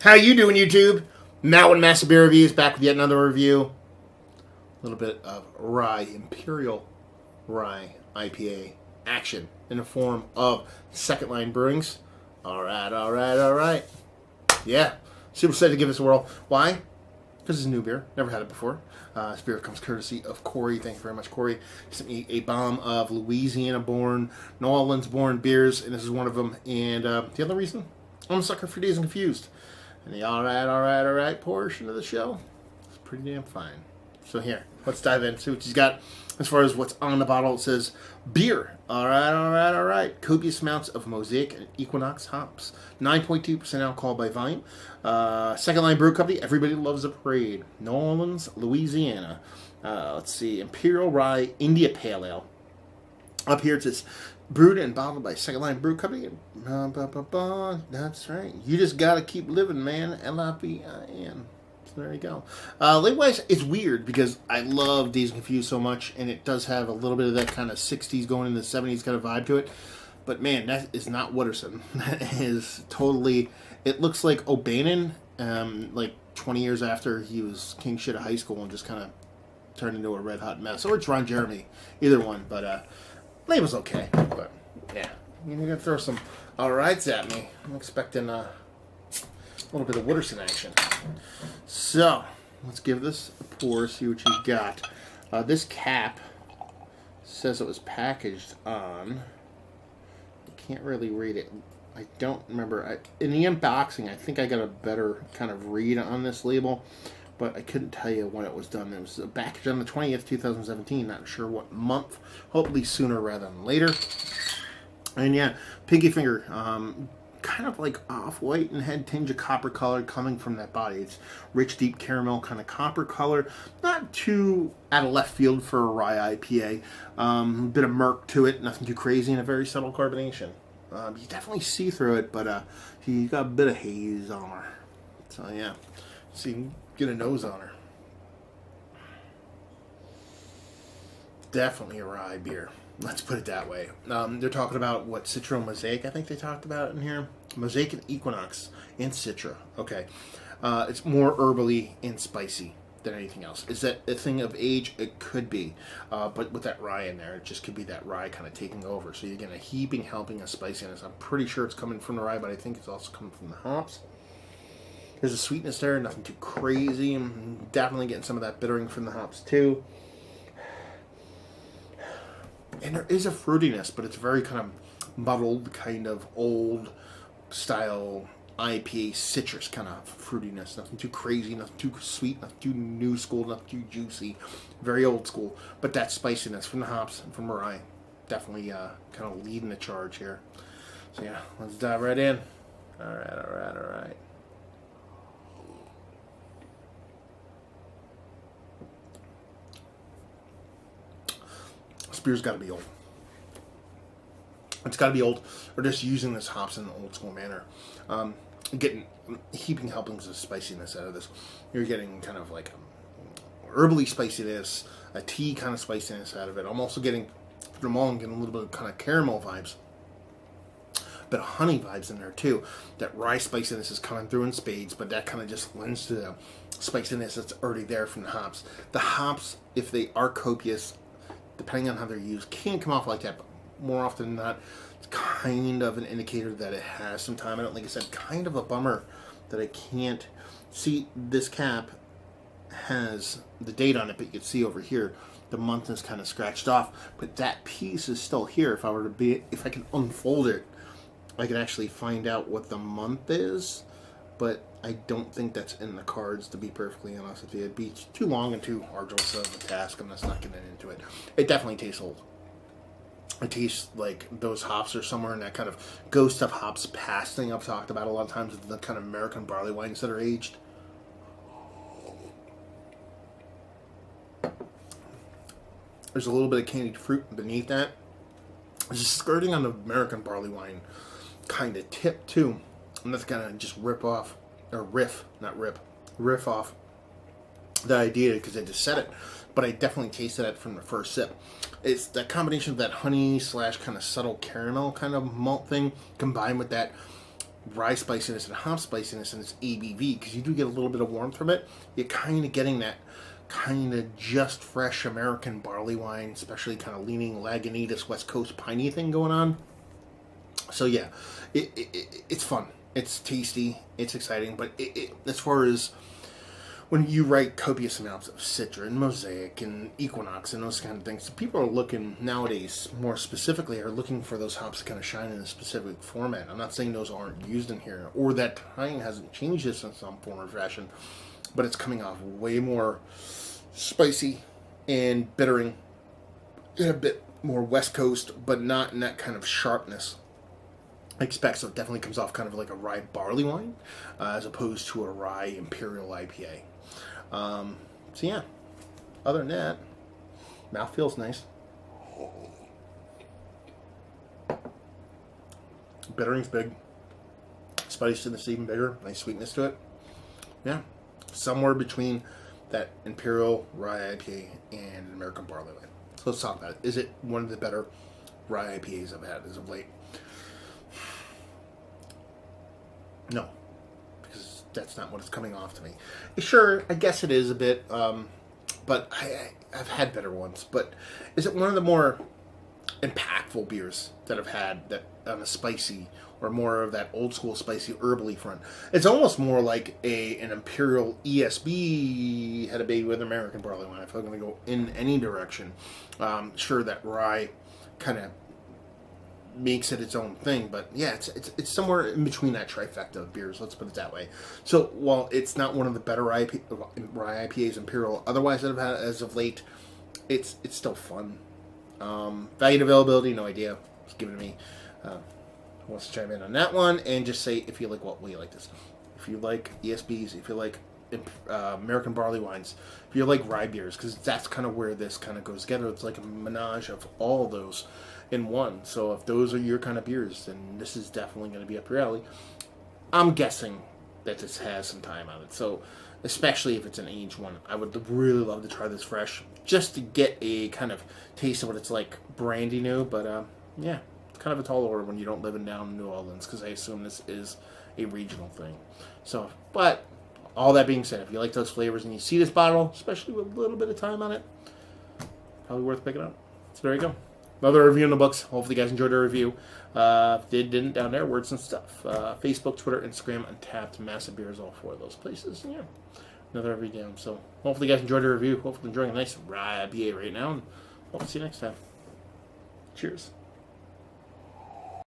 How you doing, YouTube? Matt with Massive Beer Reviews, back with yet another review. A little bit of rye, Imperial rye IPA action in the form of Second Line Brewings. All right. Yeah, super excited to give this a whirl. Why? Because it's a new beer. Never had it before. This beer comes courtesy of Corey. Thank you very much, Corey. He sent me a bomb of Louisiana-born, New Orleans-born beers, and this is one of them. And the other reason? I'm a sucker for Dazed and Confused. And the all right portion of the show is pretty damn fine. So here, let's dive in, see what he's got. As far as what's on the bottle, it says beer. All right. Copious amounts of Mosaic and Equinox hops. 9.2% alcohol by volume. Second Line Brew Company. Everybody loves a parade. New Orleans, Louisiana. Let's see. Imperial Rye India Pale Ale. Up here it says brewed and bottled by Second Line Brew Company. That's right. You just gotta keep living, man. L-I-V-I-N. So there you go. Label-wise, it's weird because I love Dazed and Confused so much, and it does have a little bit of that kind of 60s going into the 70s kind of vibe to it. But man, that is not Wooderson. That is totally... It looks like O'Bannon, like 20 years after he was king shit of high school and just kind of turned into a red hot mess. Or it's Ron Jeremy. Either one, but... label's okay, but yeah, you're gonna throw some Alrytes at me. I'm expecting a little bit of Wooderson action. So let's give this a pour, see what you got. This cap says it was packaged on. I can't really read it. I don't remember. In the unboxing, I think I got a better kind of read on this label, but I couldn't tell you when it was done. It was packaged on the 20th, 2017. Not sure what month. Hopefully sooner rather than later. And yeah, pinky finger. Kind of like off-white and had tinge of copper color coming from that body. It's rich, deep caramel kind of copper color. Not too out of left field for a rye IPA. A bit of murk to it. Nothing too crazy and a very subtle carbonation. You definitely see through it, but you got a bit of haze on her. So yeah. See, get a nose on her. Definitely a rye beer. Let's put it that way. They're talking about what Citra Mosaic, I think they talked about in here. Mosaic and Equinox and Citra. Okay. It's more herbally and spicy than anything else. Is that a thing of age? It could be. But with that rye in there, it just could be that rye kind of taking over. So you're getting a heaping helping of spiciness. I'm pretty sure it's coming from the rye, but I think it's also coming from the hops. There's a sweetness there, nothing too crazy. I'm definitely getting some of that bittering from the hops too. And there is a fruitiness, but it's very kind of muddled, kind of old style IPA citrus kind of fruitiness. Nothing too crazy, nothing too sweet, nothing too new school, nothing too juicy. Very old school. But that spiciness from the hops and from the rye definitely kind of leading the charge here. So yeah, let's dive right in. All right. This beer's got to be old. It's got to be old, or just using this hops in an old school manner. Getting heaping helpings of spiciness out of this. You're getting kind of like herbally spiciness, a tea kind of spiciness out of it. I'm also getting, from all, I'm getting a little bit of kind of caramel vibes. Bit of honey vibes in there too. That rye spiciness is coming through in spades, but that kind of just lends to the spiciness that's already there from the hops. The hops, if they are copious, depending on how they're used, can come off like that, but more often than not, it's kind of an indicator that it has some time. I don't think I said, kind of a bummer that I can't see. This cap has the date on it, but you can see over here the month is kind of scratched off, but that piece is still here. If I can unfold it, I can actually find out what the month is, but I don't think that's in the cards, to be perfectly honest with you. It'd be too long and too arduous of a task. I'm just not getting into it. It definitely tastes old. It tastes like those hops are somewhere in that kind of ghost of hops past thing I've talked about a lot of times with the kind of American barley wines that are aged. There's a little bit of candied fruit beneath that. It's just skirting on the American barley wine kind of tip too. And that's kind of just riff off the idea because I just said it. But I definitely tasted it from the first sip. It's that combination of that honey / kind of subtle caramel kind of malt thing combined with that rye spiciness and hop spiciness and its ABV, because you do get a little bit of warmth from it. You're kind of getting that kind of just fresh American barley wine, especially kind of leaning Lagunitas West Coast piney thing going on. So yeah, it's fun. It's tasty. It's exciting. But as far as when you write copious amounts of Citra and Mosaic and Equinox and those kind of things, people are looking nowadays, more specifically, are looking for those hops to kind of shine in a specific format. I'm not saying those aren't used in here, or that time hasn't changed this in some form or fashion, but it's coming off way more spicy and bittering, and a bit more West Coast, but not in that kind of sharpness I expect. So it definitely comes off kind of like a rye barley wine, as opposed to a rye Imperial IPA. So yeah, other than that, mouth feels nice. Bittering's big. Spiciness even bigger. Nice sweetness to it. Yeah, somewhere between that Imperial rye IPA and an American barley wine. So let's talk about it. Is it one of the better rye IPAs I've had as of late? No, because that's not what it's coming off to me. Sure, I guess it is a bit, but I've had better ones. But is it one of the more impactful beers that I've had that on a spicy or more of that old school spicy herbally front? It's almost more like an Imperial ESB had a baby with American barley wine. If I'm going to go in any direction, sure, that rye kind of makes it its own thing, but yeah, it's somewhere in between that trifecta of beers, let's put it that way. So while it's not one of the better rye IPAs Imperial otherwise that I've had as of late, it's still fun. Value and availability, no idea. It's given to me. Who wants to chime in on that one? And just say if you like what you like this. If you like ESBs, if you like American barley wines, if you like rye beers, because that's kind of where this kind of goes together. It's like a menage of all those in one. So if those are your kind of beers, then this is definitely going to be up your alley. I'm guessing that this has some time on it. So especially if it's an aged one, I would really love to try this fresh, just to get a kind of taste of what it's like brandy new. But yeah, it's kind of a tall order when you don't live in down New Orleans, because I assume this is a regional thing. So, but all that being said, if you like those flavors and you see this bottle, especially with a little bit of time on it, probably worth picking up. So there you go. Another review in the books. Hopefully you guys enjoyed our review. If they didn't, down there, words and stuff. Facebook, Twitter, Instagram, Untapped, Massive Beers, all four of those places. Yeah, another review down. So hopefully you guys enjoyed our review. Hopefully enjoying a nice rye IPA right now. And hope to see you next time. Cheers.